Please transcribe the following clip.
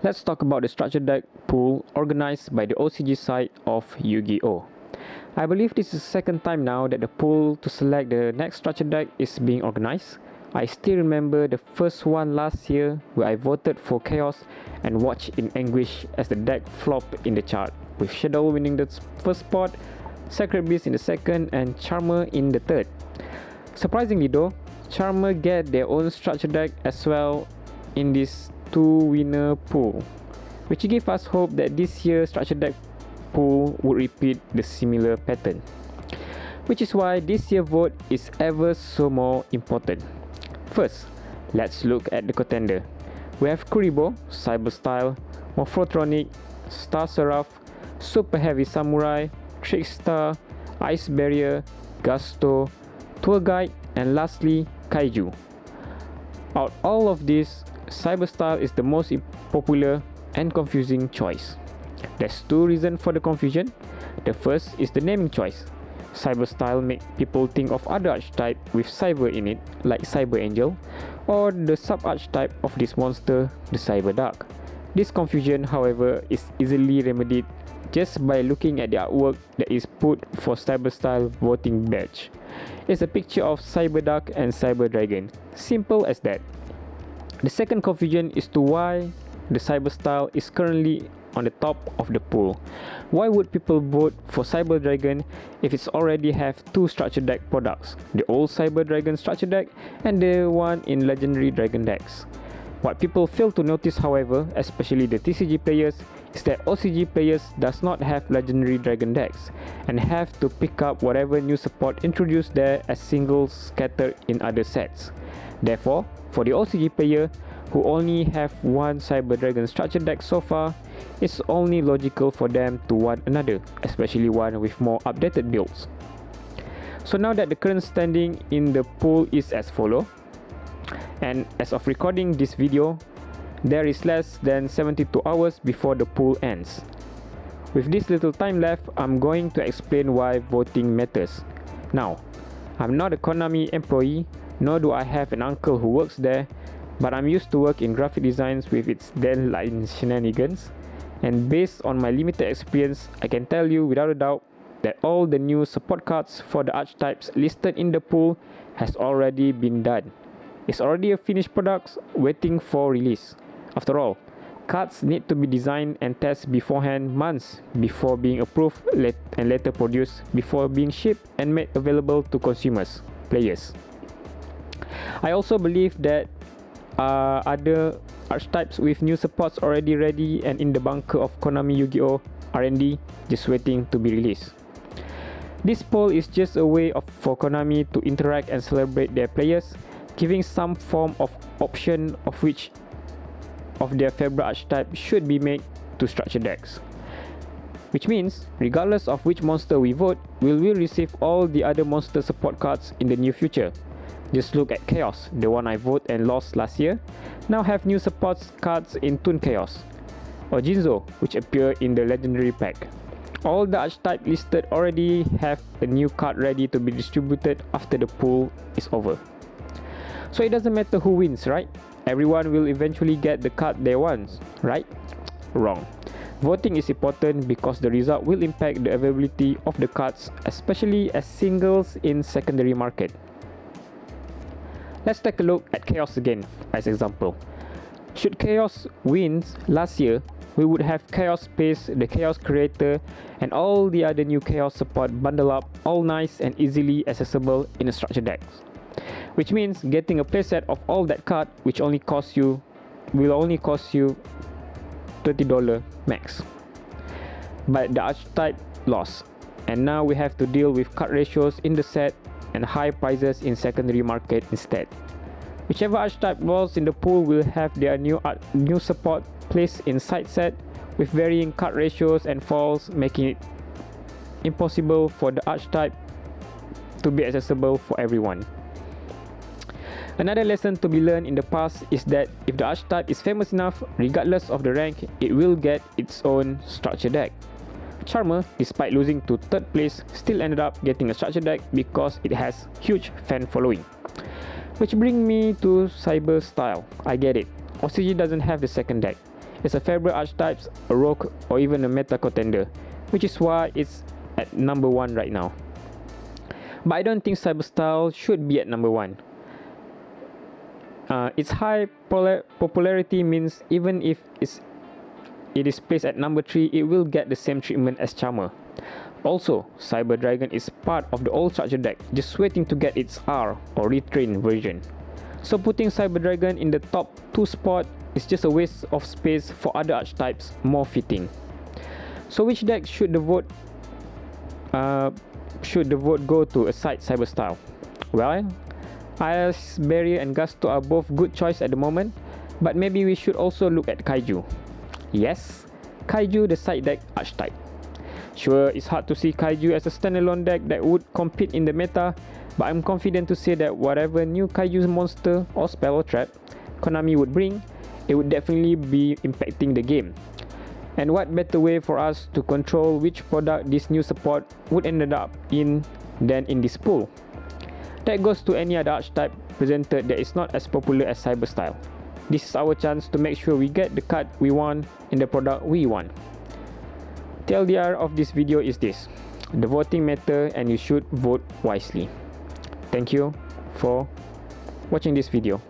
Let's talk about the structure deck pool organized by the OCG side of Yugi-Oh. I believe this is the second time now that the pool to select the next structure deck is being organized. I still remember the first one last year where I voted for Chaos and watched in anguish as the deck flopped in the chart, with Shadow winning the first spot, Sacred Beast in the second, and Charmer in the third. Surprisingly though, Charmer get their own structure deck as well in this two-winner pool, which give us hope that this year's structure deck pool would repeat the similar pattern. Which is why this year's vote is ever so more important. First, let's look at the contender. We have Kuribo, Cyber Style, Morphotronic, Star Seraph, Super Heavy Samurai, Trickstar, Ice Barrier, Gusto, Tour Guide, and lastly, Kaiju. Out all of this, Cyber Style is the most popular and confusing choice. There's two reasons for the confusion. The first is the naming choice. Cyber Style make people think of other archetype with cyber in it, like Cyber Angel, or the sub-archetype of this monster, the Cyber Dark. This confusion, however, is easily remedied just by looking at the artwork that is put for Cyber Style voting badge. It's a picture of Cyber Dark and Cyber Dragon. Simple as that. The second confusion is to why the Cyber Style is currently on the top of the pool. Why would people vote for Cyber Dragon if it's already have two structure deck products, the old Cyber Dragon structure deck and the one in Legendary Dragon decks? What people fail to notice, however, especially the TCG players, is that OCG players does not have Legendary Dragon decks and have to pick up whatever new support introduced there as singles scattered in other sets. Therefore, for the OCG player who only have one Cyber Dragon structure deck so far, it's only logical for them to want another, especially one with more updated builds. So now that the current standing in the pool is as follow, and as of recording this video, there is less than 72 hours before the pool ends. With this little time left, I'm going to explain why voting matters. Now, I'm not a Konami employee, nor do I have an uncle who works there, but I'm used to work in graphic designs with its deadline shenanigans, and based on my limited experience, I can tell you without a doubt that all the new support cards for the archetypes listed in the pool has already been done. It's already a finished product waiting for release. After all, cards need to be designed and tested beforehand months before being approved and later produced before being shipped and made available to consumers, players. I also believe that other archetypes with new supports already ready and in the bunker of Konami Yugi-Oh R&D just waiting to be released. This poll is just a way for Konami to interact and celebrate their players, giving some form of option of which of their favorite archetype should be made to structure decks. Which means, regardless of which monster we vote, we will receive all the other monster support cards in the near future. Just look at Chaos, the one I voted and lost last year, now have new support cards in Toon Chaos. Or Jinzo, which appear in the Legendary pack. All the archetypes listed already have a new card ready to be distributed after the pool is over. So it doesn't matter who wins, right? Everyone will eventually get the card they want, right? Wrong. Voting is important because the result will impact the availability of the cards, especially as singles in secondary market. Let's take a look at Chaos again as example. Should Chaos wins last year, we would have Chaos Space, the Chaos Creator, and all the other new Chaos support bundle up, all nice and easily accessible in a structure deck. Which means getting a playset of all that card, which will only cost you $30 max. But the archetype lost, and now we have to deal with card ratios in the set and high prices in secondary market instead. Whichever archetype was in the pool will have their new support placed in side set with varying card ratios and falls, making it impossible for the archetype to be accessible for everyone. Another lesson to be learned in the past is that if the archetype is famous enough, regardless of the rank, it will get its own structure deck. Charmer, despite losing to third place, still ended up getting a structure deck because it has huge fan following. Which brings me to Cyber Style. I get it. OCG doesn't have the second deck. It's a favorite archetypes, a rogue, or even a meta contender, which is why it's at number 1 right now. But I don't think Cyberstyle should be at number 1. Its high popularity means even if it is placed at number 3, it will get the same treatment as Charmer. Also, Cyber Dragon is part of the old structure deck, just waiting to get its R or retrained version. So putting Cyber Dragon in the top 2 spot is just a waste of space for other archetypes more fitting. So which deck should the vote go to aside Cyberstyle? Well, Ice Barrier and Gusto are both good choice at the moment, but maybe we should also look at Kaiju. Yes, Kaiju the side deck archetype. Sure, it's hard to see Kaiju as a standalone deck that would compete in the meta, but I'm confident to say that whatever new Kaiju monster or spell or trap Konami would bring, it would definitely be impacting the game. And what better way for us to control which product this new support would end up in than in this pool? That goes to any other archetype presented that is not as popular as Cyberstyle. This is our chance to make sure we get the card we want and the product we want. TLDR of this video is this: the voting matter and you should vote wisely. Thank you for watching this video.